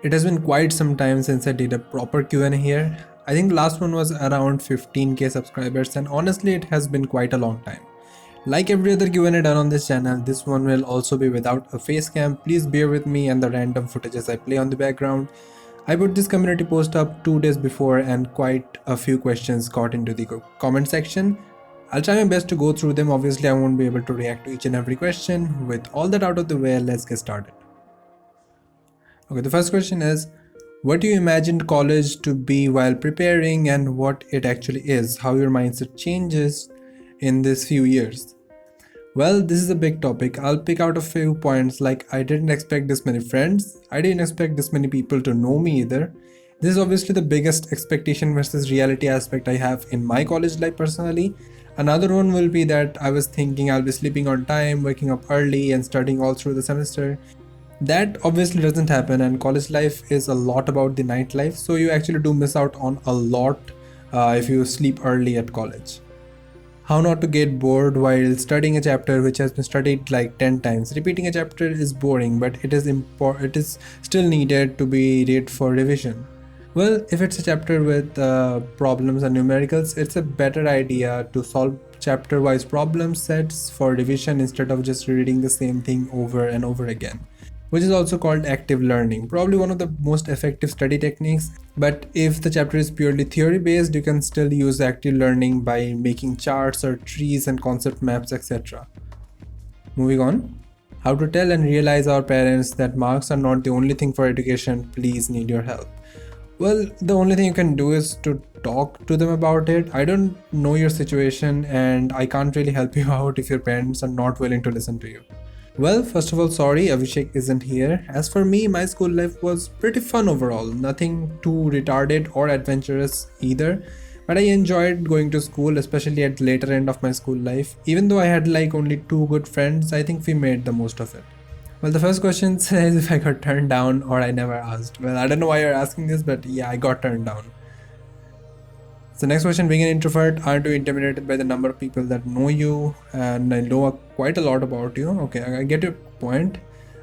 It has been quite some time since I did a proper Q&A here. I think the last one was around 15k subscribers, and honestly it has been quite a long time. Like every other Q&A done on this channel, this one will also be without a face cam. Please bear with me and the random footages I play on the background. I put this community post up 2 days before and quite a few questions got into the comment section. I'll try my best to go through them. Obviously I won't be able to react to each and every question. With all that out of the way, let's get started. Okay, the first question is, what do you imagined college to be while preparing and what it actually is? How your mindset changes in these few years? Well, this is a big topic. I'll pick out a few points like I didn't expect this many friends. I didn't expect this many people to know me either. This is obviously the biggest expectation versus reality aspect I have in my college life personally. Another one will be that I was thinking I'll be sleeping on time, waking up early and studying all through the semester. That obviously doesn't happen, and college life is a lot about the nightlife, so you actually do miss out on a lot if you sleep early at college. How not to get bored while studying a chapter which has been studied like 10 times. Repeating a chapter is boring, but it is still needed to be read for revision. Well, if it's a chapter with problems and numericals, it's a better idea to solve chapter-wise problem sets for revision instead of just reading the same thing over and over again, which is also called active learning, probably one of the most effective study techniques. But if the chapter is purely theory based, you can still use active learning by making charts or trees and concept maps, etc. Moving on. How to tell and realize our parents that marks are not the only thing for education, please need your help. Well, the only thing you can do is to talk to them about it. I don't know your situation and I can't really help you out if your parents are not willing to listen to you. Well, first of all, sorry, Abhishek isn't here. As for me, my school life was pretty fun overall. Nothing too retarded or adventurous either. But I enjoyed going to school, especially at the later end of my school life. Even though I had like only 2 good friends, I think we made the most of it. Well, the first question says if I got turned down or I never asked. Well, I don't know why you're asking this, but yeah, I got turned down. So next question, being an introvert, aren't you intimidated by the number of people that know you and I know quite a lot about you? Okay, I get your point.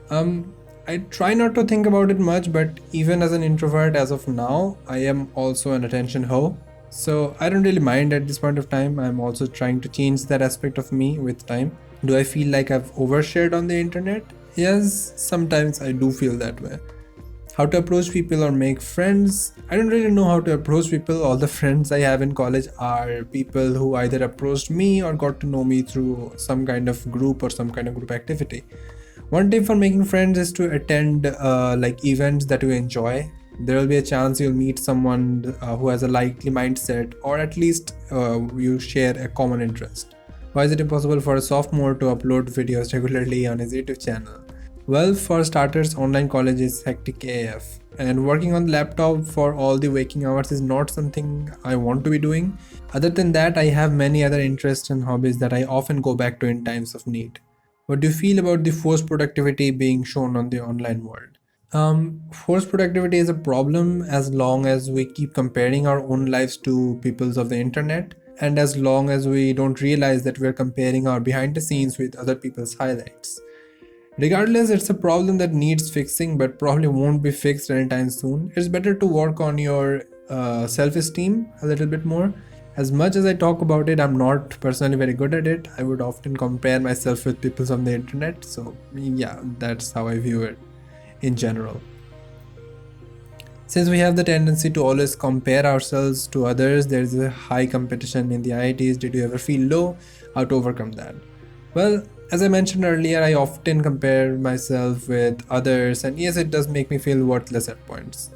I try not to think about it much, but even as an introvert as of now, I am also an attention hoe. So I don't really mind at this point of time. I'm also trying to change that aspect of me with time. Do I feel like I've overshared on the internet? Yes, sometimes I do feel that way. How to approach people or make friends? I don't really know how to approach people. All the friends I have in college are people who either approached me or got to know me through some kind of group or some kind of group activity. One tip for making friends is to attend like events that you enjoy. There will be a chance you'll meet someone who has a likely mindset, or at least you share a common interest. Why is it impossible for a sophomore to upload videos regularly on his YouTube channel? Well, for starters, online college is hectic AF, and working on the laptop for all the waking hours is not something I want to be doing. Other than that, I have many other interests and hobbies that I often go back to in times of need. What do you feel about the forced productivity being shown on the online world? Forced productivity is a problem as long as we keep comparing our own lives to people's of the internet, and as long as we don't realize that we're comparing our behind the scenes with other people's highlights. Regardless, it's a problem that needs fixing but probably won't be fixed anytime soon. It's better to work on your self-esteem a little bit more. As much as I talk about it, I'm not personally very good at it. I would often compare myself with people on the internet. So yeah, that's how I view it in general. Since we have the tendency to always compare ourselves to others, there is a high competition in the IITs. Did you ever feel low? How to overcome that? Well, as I mentioned earlier, I often compare myself with others, and yes, it does make me feel worthless at points.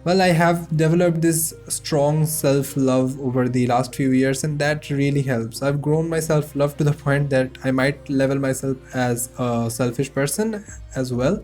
Well, I have developed this strong self-love over the last few years, and that really helps. I've grown my self-love to the point that I might label myself as a selfish person as well.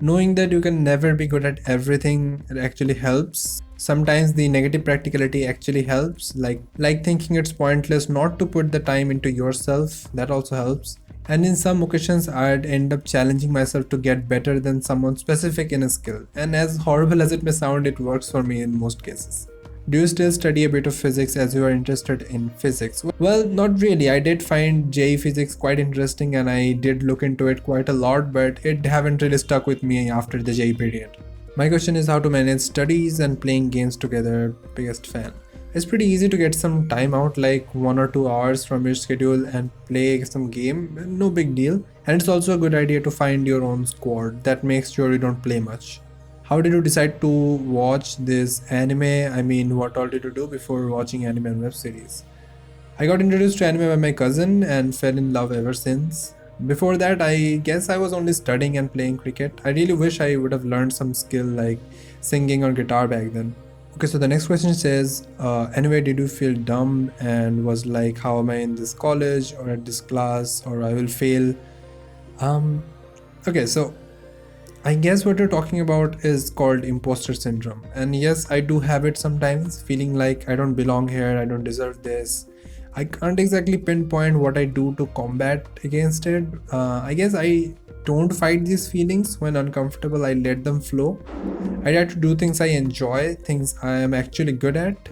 Knowing that you can never be good at everything, it actually helps. Sometimes the negative practicality actually helps, like thinking it's pointless not to put the time into yourself. That also helps. And in some occasions, I'd end up challenging myself to get better than someone specific in a skill. And as horrible as it may sound, it works for me in most cases. Do you still study a bit of physics as you are interested in physics? Well, not really. I did find JEE physics quite interesting and I did look into it quite a lot, but it haven't really stuck with me after the JEE period. My question is how to manage studies and playing games together. Biggest fan. It's pretty easy to get some time out, like 1 or 2 hours from your schedule and play some game. No big deal. And it's also a good idea to find your own squad. That makes sure you don't play much. How did you decide to watch this anime? I mean, what all did you do before watching anime and web series? I got introduced to anime by my cousin and fell in love ever since. Before that, I guess I was only studying and playing cricket. I really wish I would have learned some skill like singing or guitar back then. Okay, so the next question says, anyway, did you feel dumb and was like, how am I in this college or at this class or I will fail? Okay, so I guess what you're talking about is called imposter syndrome. And yes, I do have it sometimes, feeling like I don't belong here, I don't deserve this. I can't exactly pinpoint what I do to combat against it. I guess I don't fight these feelings. When uncomfortable, I let them flow. I try to do things I enjoy, things I am actually good at.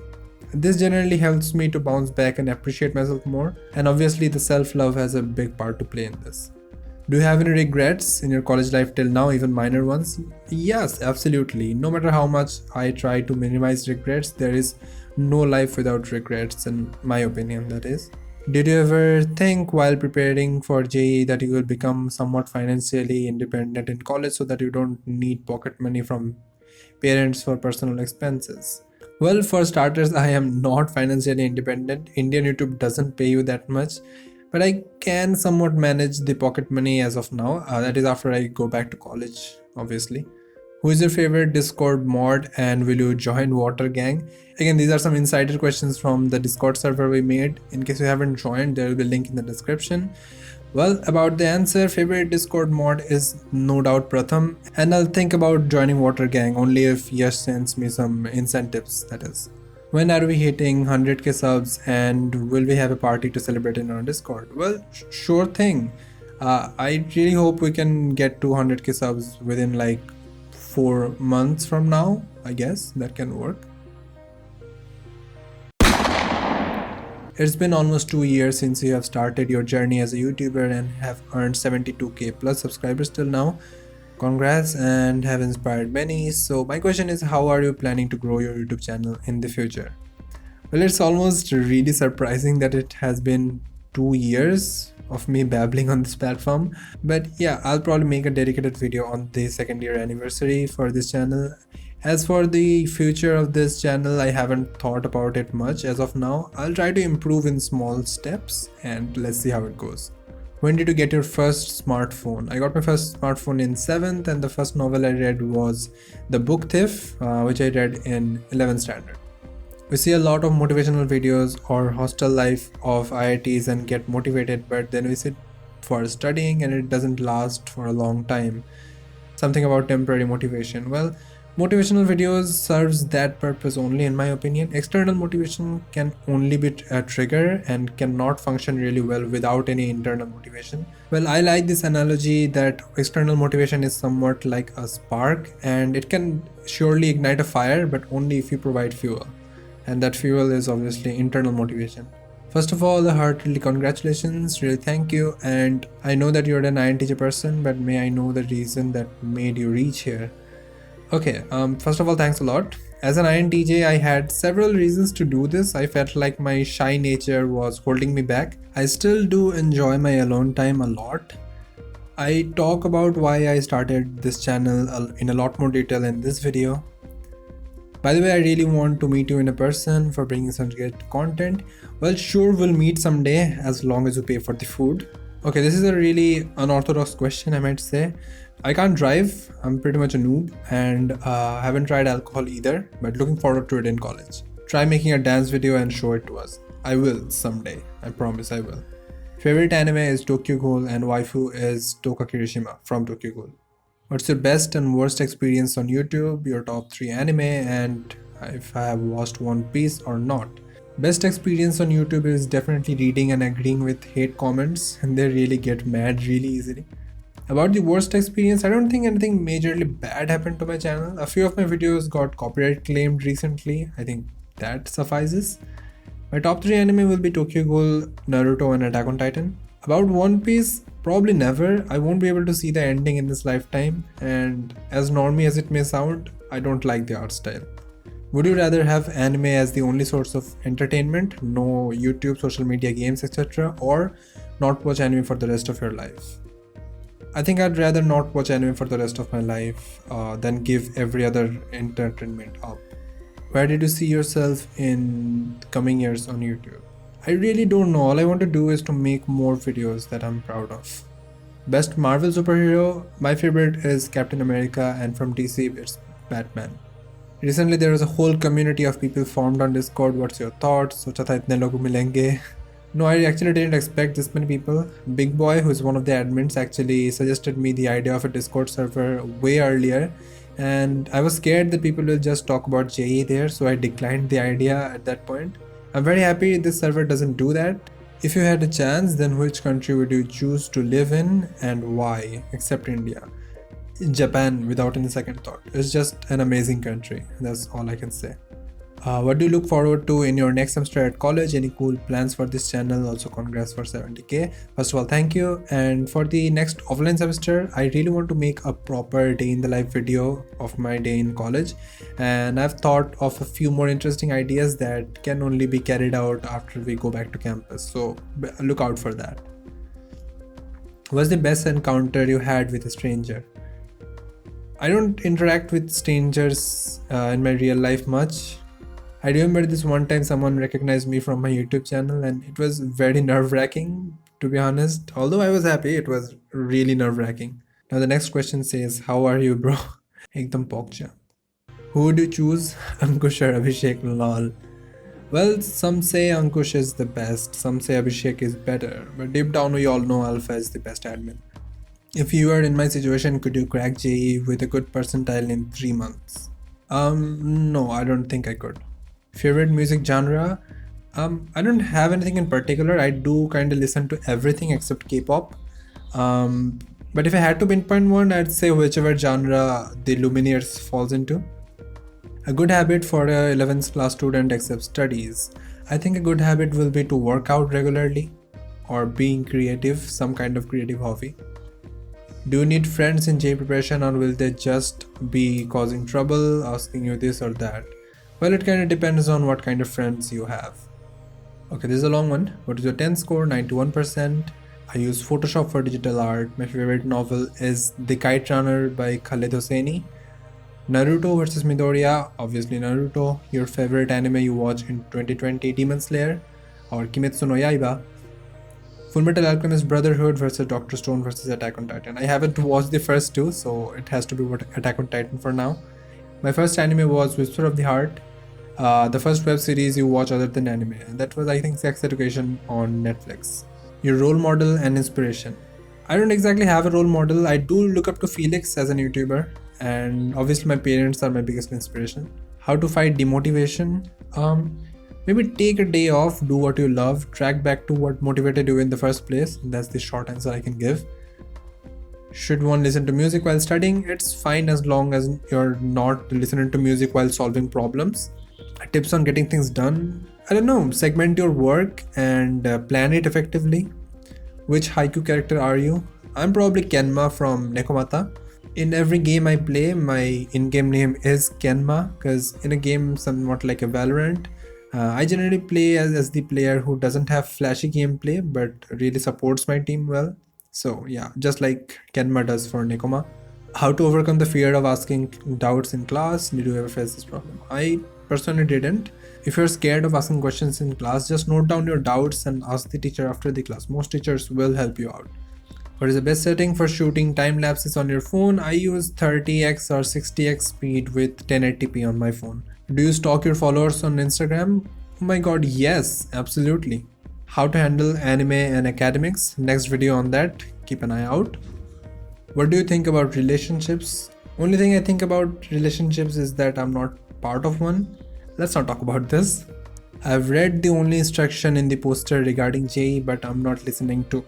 This generally helps me to bounce back and appreciate myself more. And obviously, the self-love has a big part to play in this. Do you have any regrets in your college life till now, even minor ones? Yes, absolutely. No matter how much I try to minimize regrets, there is no life without regrets, in my opinion, that is. Did you ever think while preparing for JEE that you will become somewhat financially independent in college so that you don't need pocket money from parents for personal expenses? Well, for starters, I am not financially independent. Indian YouTube doesn't pay you that much, but I can somewhat manage the pocket money as of now. That is after I go back to college, obviously. Who is your favorite Discord mod and will you join Water Gang? Again, these are some insider questions from the Discord server we made. In case you haven't joined, there will be a link in the description. Well, about the answer, favorite Discord mod is no doubt Pratham, and I'll think about joining Water Gang only if Yash sends me some incentives, that is. When are we hitting 100k subs and will we have a party to celebrate in our Discord? Well, sure thing. I really hope we can get to 100k subs within like 4 months from now. I guess that can work. It's been almost 2 years since you have started your journey as a YouTuber and have earned 72k plus subscribers till now. Congrats and have inspired many. So my question is, how are you planning to grow your YouTube channel in the future? Well, it's almost really surprising that it has been 2 years of me babbling on this platform. But yeah, I'll probably make a dedicated video on the 2nd year anniversary for this channel. As for the future of this channel, I haven't thought about it much as of now. I'll try to improve in small steps and let's see how it goes. When did you get your first smartphone? I got my first smartphone in 7th and the first novel I read was The Book Thief, which I read in 11th standard. We see a lot of motivational videos or hostel life of IITs and get motivated, but then we sit for studying and it doesn't last for a long time. Something about temporary motivation. Well, motivational videos serves that purpose only, in my opinion. External motivation can only be a trigger and cannot function really well without any internal motivation. Well, I like this analogy that external motivation is somewhat like a spark and it can surely ignite a fire, but only if you provide fuel. And that fuel is obviously internal motivation. First of all, a heartily congratulations, really thank you. And I know that you're an INTJ person, but may I know the reason that made you reach here? Okay, first of all, thanks a lot. As an INTJ, I had several reasons to do this. I felt like my shy nature was holding me back. I still do enjoy my alone time a lot. I talk about why I started this channel in a lot more detail in this video. By the way, I really want to meet you in a person for bringing some great content. Well, sure, we'll meet someday as long as you pay for the food. Okay, this is a really unorthodox question, I might say. I can't drive, I'm pretty much a noob and haven't tried alcohol either, but looking forward to it in college. Try making a dance video and show it to us. I will someday, I promise I will. Favorite anime is Tokyo Ghoul and waifu is Toka Kirishima from Tokyo Ghoul. What's your best and worst experience on YouTube, your top 3 anime, and if I have watched One Piece or not? Best experience on YouTube is definitely reading and agreeing with hate comments, and they really get mad really easily. About the worst experience, I don't think anything majorly bad happened to my channel. A few of my videos got copyright claimed recently. I think that suffices. My top 3 anime will be Tokyo Ghoul, Naruto and Attack on Titan. About One Piece, probably never. I won't be able to see the ending in this lifetime, and as normie as it may sound, I don't like the art style. Would you rather have anime as the only source of entertainment, no YouTube, social media, games, etc., or not watch anime for the rest of your life? I think I'd rather not watch anime for the rest of my life than give every other entertainment up. Where did you see yourself in the coming years on YouTube? I really don't know. All I want to do is to make more videos that I'm proud of. Best Marvel superhero? My favorite is Captain America, and from DC it's Batman. Recently there was a whole community of people formed on Discord. What's your thoughts? सोचा था इतने लोग मिलेंगे. No, I actually didn't expect this many people. Big Boy, who is one of the admins, actually suggested me the idea of a Discord server way earlier, and I was scared that people will just talk about JE there, so I declined the idea at that point. I'm very happy this server doesn't do that. If you had a chance, then which country would you choose to live in and why, except India? Japan, without any second thought. It's just an amazing country. That's all I can say. What do you look forward to in your next semester at college? Any cool plans for this channel? Also, congrats for 70k. First of all, thank you. And for the next offline semester, I really want to make a proper day in the life video of my day in college. And I've thought of a few more interesting ideas that can only be carried out after we go back to campus. So look out for that. What's the best encounter you had with a stranger? I don't interact with strangers in my real life much. I remember this one time someone recognized me from my YouTube channel and it was very nerve-wracking, to be honest. Although I was happy, it was really nerve-wracking. Now the next question says, how are you, bro? Ekdam pokcha. Who would you choose? Ankush or Abhishek? Lol. Well, some say Ankush is the best, some say Abhishek is better, but deep down we all know Alpha is the best admin. If you were in my situation, could you crack JE with a good percentile in 3 months? No, I don't think I could. Favorite music genre? I don't have anything in particular. I do kind of listen to everything except K-pop. But if I had to pinpoint one, I'd say whichever genre the Lumineers falls into. A good habit for a 11th class student except studies. I think a good habit will be to work out regularly or being creative, some kind of creative hobby. Do you need friends in JE preparation or will they just be causing trouble, asking you this or that? Well, it kind of depends on what kind of friends you have. Okay, this is a long one. What is your 10 score? 91%. I use Photoshop for digital art. My favorite novel is The Kite Runner by Khaled Hosseini. Naruto versus Midoriya, obviously Naruto. Your favorite anime you watch in 2020, Demon Slayer or Kimetsu no Yaiba. Fullmetal Alchemist Brotherhood versus Doctor Stone versus Attack on Titan. I haven't watched the first two, so it has to be Attack on Titan for now. My first anime was Whisper of the Heart. The first web series you watch other than anime, and that was, I think, Sex Education on Netflix. Your role model and inspiration. I don't exactly have a role model. I do look up to Felix as an YouTuber, and obviously my parents are my biggest inspiration. How to fight demotivation? Maybe take a day off, do what you love, track back to what motivated you in the first place. That's the short answer I can give. Should one listen to music while studying? It's fine as long as you're not listening to music while solving problems. Tips on getting things done? I don't know, segment your work and plan it effectively. Which haiku character are you? I'm probably Kenma from Nekomata. In every game I play, my in-game name is Kenma because in a game somewhat like a Valorant, I generally play as the player who doesn't have flashy gameplay but really supports my team well. So yeah, just like Kenma does for Nekoma. How to overcome the fear of asking doubts in class? Did you ever face this problem? I personally didn't. If you're scared of asking questions in class, just note down your doubts and ask the teacher after the class. Most teachers will help you out. What is the best setting for shooting time lapses on your phone? I use 30x or 60x speed with 1080p on my phone. Do you stalk your followers on Instagram? Oh my god, yes, absolutely. How to handle anime and academics? Next video on that, keep an eye out. What do you think about relationships? Only thing I think about relationships is that I'm not part of one. Let's not talk about this. I've read the only instruction in the poster regarding JE, but I'm not listening to.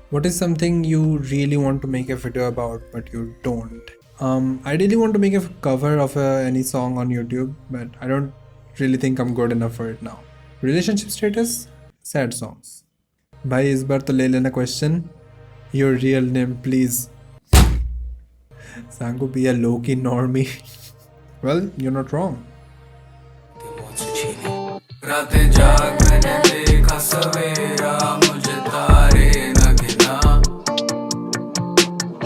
What is something you really want to make a video about but you don't? I really want to make a cover of any song on YouTube, but I don't really think I'm good enough for it now. Relationship status sad songs. भाई इस बार तो ले लेना question, your real name please. Sankho be a low-key normie. Well, you're not wrong. रातें जाग मैंने देखा सवेरा, मुझे तारे न गिना,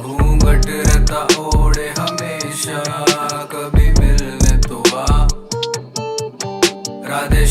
घूंघट रहता ओढ़े हमेशा, कभी मिलने तो आ। राधे